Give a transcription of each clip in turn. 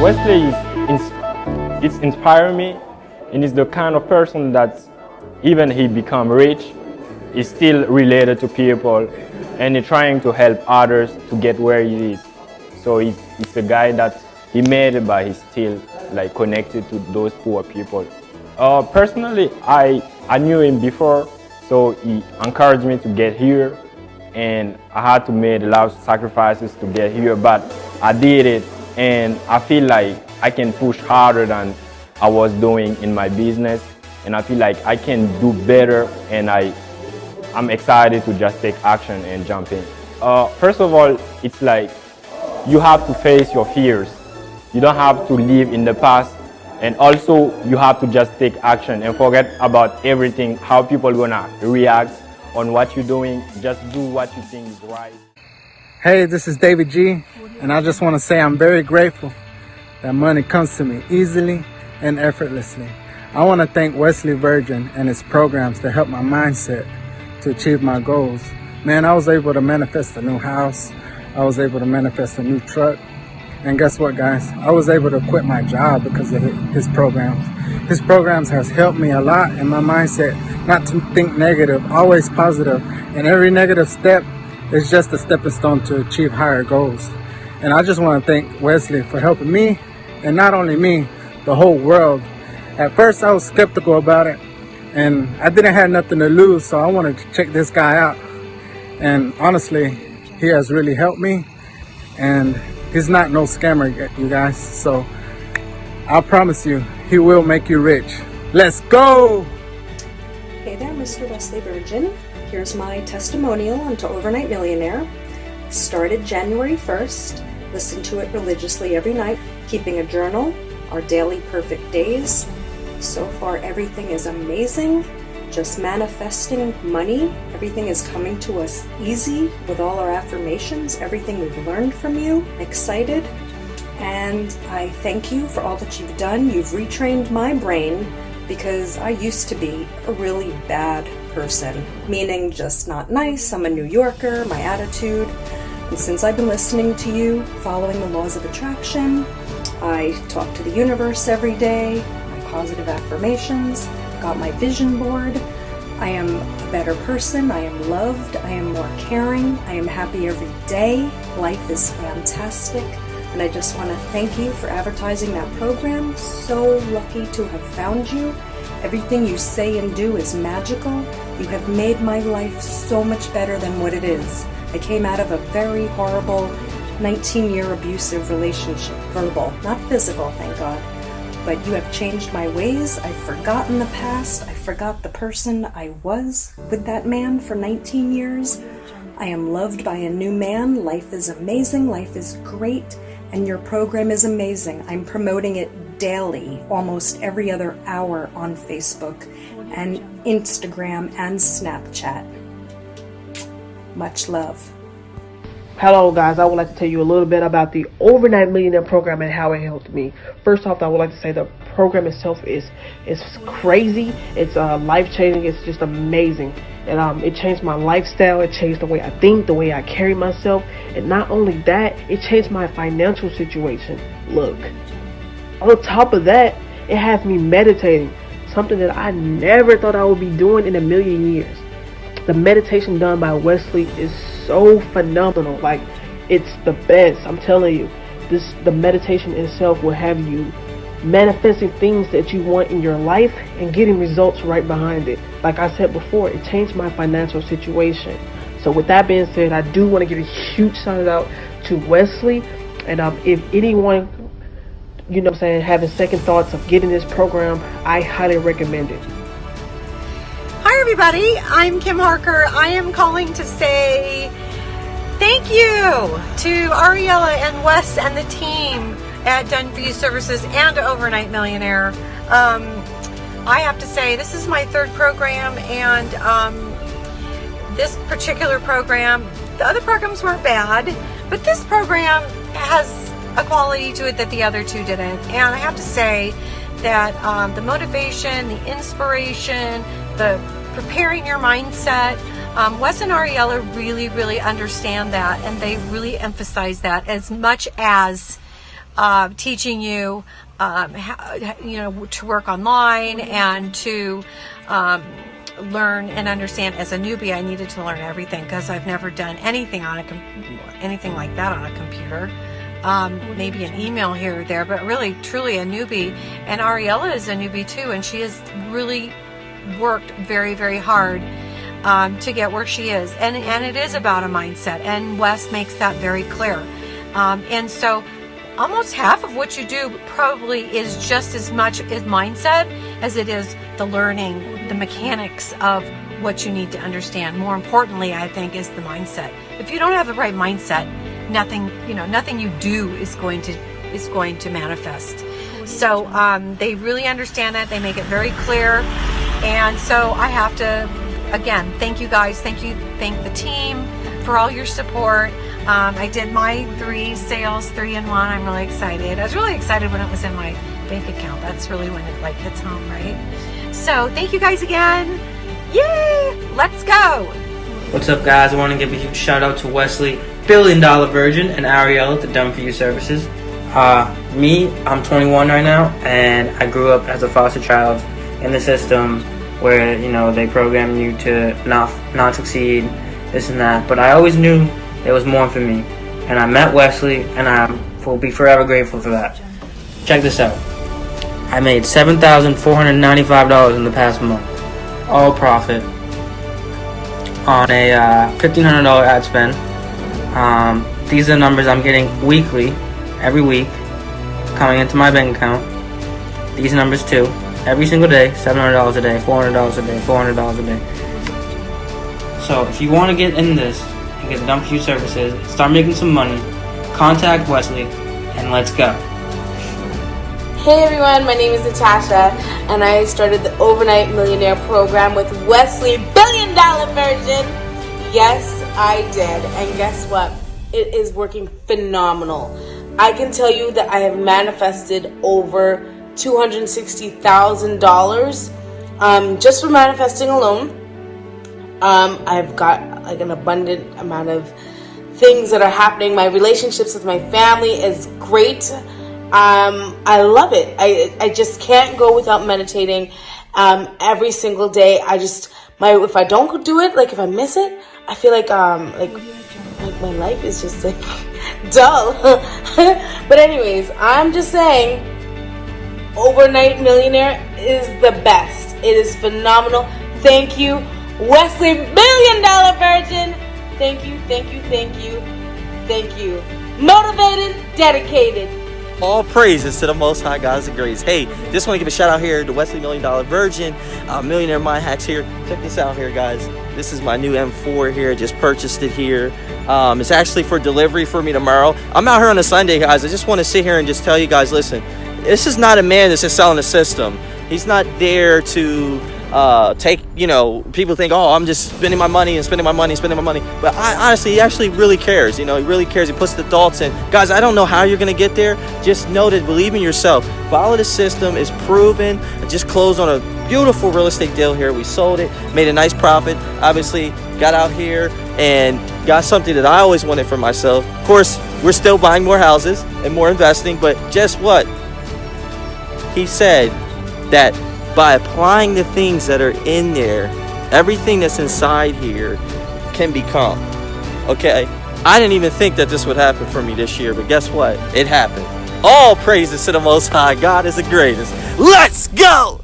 Wesley it's inspiring me, and is the kind of person that even he become rich, is still related to people, and he's trying to help others to get where he is. So he's a guy that he made it, but he's still like connected to those poor people. Personally, I knew him before, so he encouraged me to get here, and I had to make a lot of sacrifices to get here, but I did it, and I feel like I can push harder than I was doing in my business, and I feel like I can do better, and I'm excited to just take action and jump in. First of all, it's like you have to face your fears. You don't have to live in the past, and also you have to just take action and forget about everything, how people are gonna react on what you're doing. Just do what you think is right. Hey, this is David G, and I just want to say I'm very grateful that money comes to me easily and effortlessly. I want to thank Wesley Virgin and his programs to help my mindset to achieve my goals. Man, I was able to manifest a new house. I was able to manifest a new truck. And guess what, guys? I was able to quit my job because of his programs. His programs has helped me a lot in my mindset not to think negative, always positive. And every negative step is just a stepping stone to achieve higher goals. And I just want to thank Wesley for helping me, and not only me, the whole world. At first I was skeptical about it, and I didn't have nothing to lose, so I wanted to check this guy out. And honestly, he has really helped me, and he's not no scammer, you guys. So I promise you, he will make you rich. Let's go! Hey there, Mr. Wesley Virgin. Here's my testimonial onto Overnight Millionaire. Started January 1st, listened to it religiously every night, keeping a journal, our daily perfect days. So far, everything is amazing. Just manifesting money. Everything is coming to us easy with all our affirmations, everything we've learned from you. Excited. And I thank you for all that you've done. You've retrained my brain, because I used to be a really bad person, meaning just not nice. I'm a New Yorker, my attitude. And since I've been listening to you, following the laws of attraction, I talk to the universe every day, my positive affirmations, got my vision board. I am a better person. I am loved. I am more caring. I am happy every day. Life is fantastic. And I just want to thank you for advertising that program. So lucky to have found you. Everything you say and do is magical. You have made my life so much better than what it is. I came out of a very horrible 19-year abusive relationship, verbal, not physical, thank God. But you have changed my ways. I've forgotten the past. I forgot the person I was with that man for 19 years. I am loved by a new man. Life is amazing. Life is great. And your program is amazing. I'm promoting it daily, almost every other hour on Facebook and Instagram and Snapchat. Much love. Hello guys, I would like to tell you a little bit about the Overnight Millionaire program and how it helped me. First off, I would like to say the program itself is crazy. It's life-changing. It's just amazing. And it changed my lifestyle. It changed the way I think, the way I carry myself. And not only that, it changed my financial situation. Look, on top of that, it has me meditating, something that I never thought I would be doing in a million years. The meditation done by Wesley is so phenomenal. Like, it's the best. I'm telling you, the meditation itself will have you manifesting things that you want in your life and getting results right behind it. Like I said before, it changed my financial situation. So with that being said, I do want to give a huge shout out to Wesley. And if anyone, having second thoughts of getting this program, I highly recommend it. Hi everybody, I'm Kim Harker. I am calling to say thank you to Ariella and Wes and the team at Done For You Services and Overnight Millionaire. I have to say this is my third program, and this particular program, the other programs weren't bad, but this program has a quality to it that the other two didn't. And I have to say that the motivation, the inspiration, the preparing your mindset, Wes and Ariella really understand that, and they really emphasize that as much as teaching you, to work online and to learn and understand. As a newbie, I needed to learn everything because I've never done anything on anything like that on a computer. Maybe an email here or there, but really, truly a newbie. And Ariella is a newbie too, and she has really worked very hard to get where she is. And it is about a mindset, and Wes makes that very clear. And so almost half of what you do probably is just as much as mindset as it is the learning, the mechanics of what you need to understand. More importantly, I think, is the mindset. If you don't have the right mindset, nothing you do is going to manifest. So they really understand that. They make it very clear. And so I have to, again, thank you guys. Thank the team for all your support. I did my 3 sales, 3 in 1. I'm really excited. I was really excited when it was in my bank account. That's really when it hits home, right? So thank you guys again. Yay! Let's go. What's up, guys? I want to give a huge shout out to Wesley, $1 Billion Virgin, and Ariella, the Done For You services. I'm 21 right now, and I grew up as a foster child in the system where, they program you to not succeed, this and that. But I always knew there was more for me. And I met Wesley, and I will be forever grateful for that. Check this out. I made $7,495 in the past month. All profit. On a $1,500 ad spend. These are the numbers I'm getting weekly, every week, coming into my bank account. These numbers too. Every single day, $700 a day, $400 a day, $400 a day. So if you want to get in this and get the Done For You services, start making some money, contact Wesley, and let's go. Hey everyone, my name is Natasha, and I started the Overnight Millionaire program with Wesley, $1 Billion Virgin. Yes, I did, and guess what? It is working phenomenal. I can tell you that I have manifested over $260,000 just for manifesting alone. I've got an abundant amount of things that are happening. My relationships with my family is great. I love it. I just can't go without meditating every single day. If I don't do it, if I miss it, I feel like my life is just dull. But anyways, I'm just saying, Overnight Millionaire is the best. It is phenomenal. Thank you, Wesley, $1 Billion Virgin. Thank you. Motivated, dedicated. All praises to the Most High God's grace. Hey, just want to give a shout out here to Wesley, $1 Million Virgin, Millionaire Mind Hacks here. Check this out here, guys. This is my new M4 here. Just purchased it here. It's actually for delivery for me tomorrow. I'm out here on a Sunday, guys. I just want to sit here and just tell you guys, listen, this is not a man that's just selling a system. He's not there to take, people think, oh, I'm just spending my money. But honestly, he actually really cares. He really cares. He puts the thoughts in. Guys, I don't know how you're going to get there. Just know that, believe in yourself. Follow the system. It's proven. I just closed on a beautiful real estate deal here. We sold it, made a nice profit. Obviously, got out here and got something that I always wanted for myself. Of course, we're still buying more houses and more investing. But guess what? He said that by applying the things that are in there, everything that's inside here can become. Okay? I didn't even think that this would happen for me this year, but guess what? It happened. All praises to the Most High. God is the greatest. Let's go!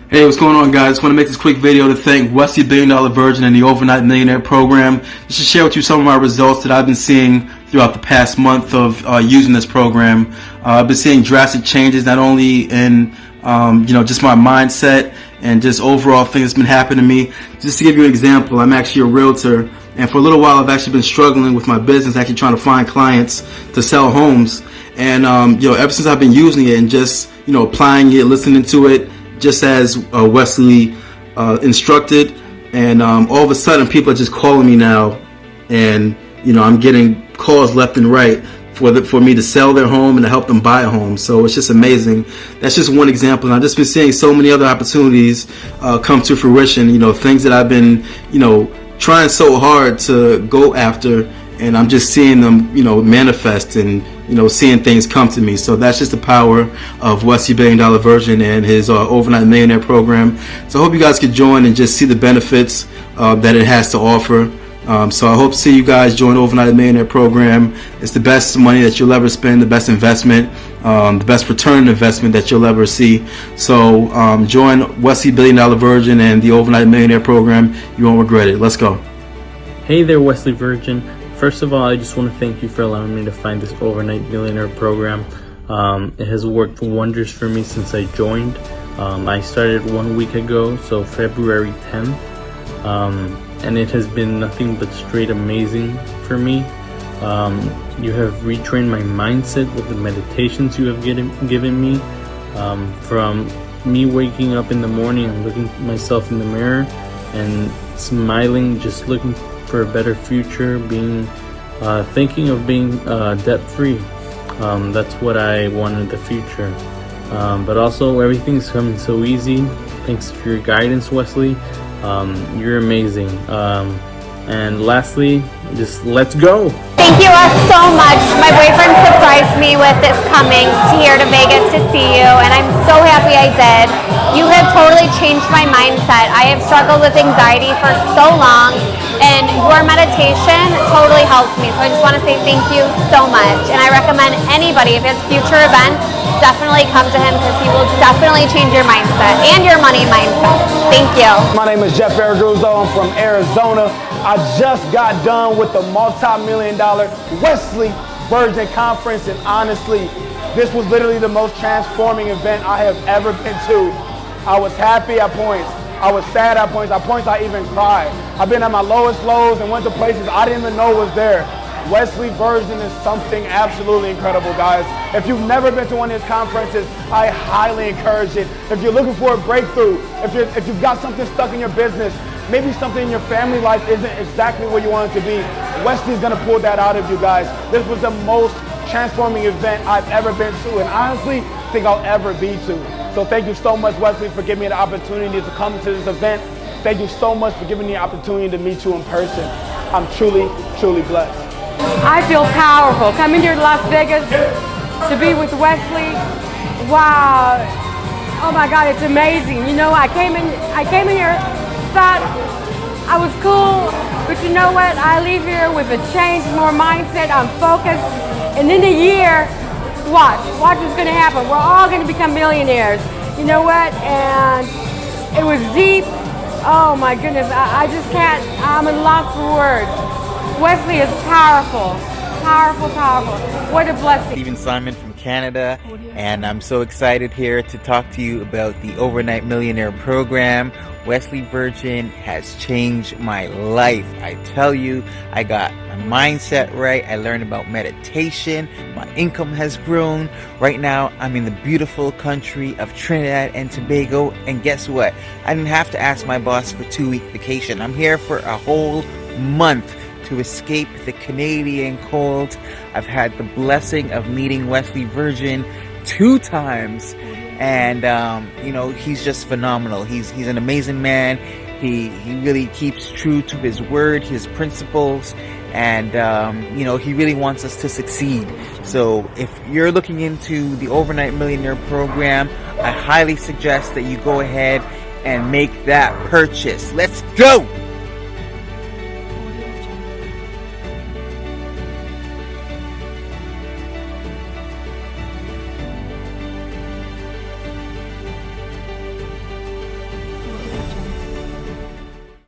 Hey, what's going on, guys? Just want to make this quick video to thank Wesley, $1 Billion Virgin, and the Overnight Millionaire program. Just to share with you some of my results that I've been seeing throughout the past month of using this program. I've been seeing drastic changes, not only in just my mindset and just overall things that's been happening to me. Just to give you an example, I'm actually a realtor, and for a little while I've actually been struggling with my business, actually trying to find clients to sell homes. And ever since I've been using it and just applying it, listening to it, just as Wesley instructed, and all of a sudden people are just calling me now, and I'm getting calls left and right for me to sell their home and to help them buy a home. So it's just amazing. That's just one example, and I've just been seeing so many other opportunities come to fruition. Things that I've been trying so hard to go after, and I'm just seeing them manifest and seeing things come to me. So that's just the power of Wesley $1 Billion Virgin and his Overnight Millionaire program. So I hope you guys could join and just see the benefits that it has to offer. So I hope to see you guys join Overnight Millionaire program. It's the best money that you'll ever spend, the best investment, the best return investment that you'll ever see. So join Wesley $1 Billion Virgin and the Overnight Millionaire program. You won't regret it. Let's go. Hey there, Wesley Virgin. First of all, I just want to thank you for allowing me to find this Overnight Millionaire program. It has worked wonders for me since I joined. I started 1 week ago, so February 10th. And it has been nothing but straight amazing for me. You have retrained my mindset with the meditations you have given me. From me waking up in the morning and looking at myself in the mirror and smiling, just looking for a better future, thinking of being debt-free. That's what I want in the future. But also, everything's coming so easy. Thanks for your guidance, Wesley. You're amazing. And lastly, just let's go. Thank you all so much. My boyfriend surprised me with this coming here to Vegas to see you, and I'm so happy I did. You have totally changed my mindset. I have struggled with anxiety for so long, and your meditation totally helped me. So I just want to say thank you so much. And I recommend anybody, if it's future events, definitely come to him, because he will definitely change your mindset and your money mindset. Thank you. My name is Jeff Araguzzo. I'm from Arizona. I just got done with the multi-million-dollar Wesley Virgin Conference, and honestly, this was literally the most transforming event I have ever been to. I was happy at points. I was sad at points. At points, I even cried. I've been at my lowest lows and went to places I didn't even know was there. Wesley Virgin is something absolutely incredible, guys. If you've never been to one of his conferences, I highly encourage it. If you're looking for a breakthrough, if you've got something stuck in your business, maybe something in your family life isn't exactly where you want it to be, Wesley's gonna pull that out of you guys. This was the most transforming event I've ever been to, and honestly think I'll ever be to. So thank you so much, Wesley, for giving me the opportunity to come to this event. Thank you so much for giving me the opportunity to meet you in person. I'm truly, truly blessed. I feel powerful coming here to Las Vegas to be with Wesley. Wow. Oh my God, it's amazing. I came in here, thought I was cool, but you know what? I leave here with a change, more mindset. I'm focused. And in a year, watch what's gonna happen. We're all gonna become millionaires. You know what? And it was deep. Oh my goodness, I just can't, I'm at a loss for words. Wesley is powerful, powerful, powerful. What a blessing. Steven Simon from Canada, and I'm so excited here to talk to you about the Overnight Millionaire program. Wesley Virgin has changed my life. I tell you, I got my mindset right. I learned about meditation. My income has grown. Right now, I'm in the beautiful country of Trinidad and Tobago, and guess what? I didn't have to ask my boss for a 2-week vacation. I'm here for a whole month to escape the Canadian cold. I've had the blessing of meeting Wesley Virgin 2 times, and he's just phenomenal. He's an amazing man. He really keeps true to his word, his principles, and he really wants us to succeed. So if you're looking into the Overnight Millionaire program, I highly suggest that you go ahead and make that purchase. Let's go!